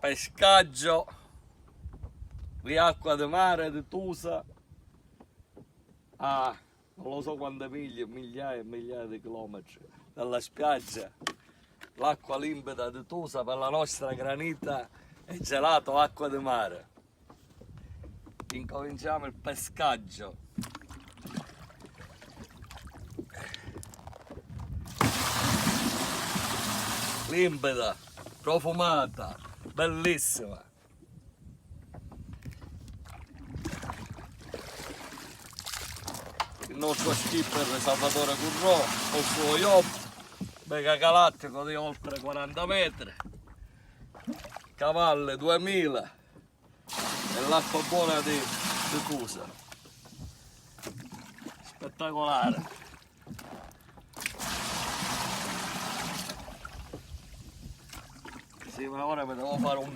pescaggio di acqua di mare di Tusa a non lo so quante miglia, migliaia e migliaia di chilometri dalla spiaggia. L'acqua limpida di Tusa per la nostra granita e gelato acqua di mare. Incominciamo il pescaggio. Limpida, profumata, bellissima. Il nostro skipper Salvatore Currò col suo yacht mega galattico di oltre 40 metri, cavalli 2000 e l'acqua buona di Tusa. Spettacolare. Sì, ma ora mi devo fare un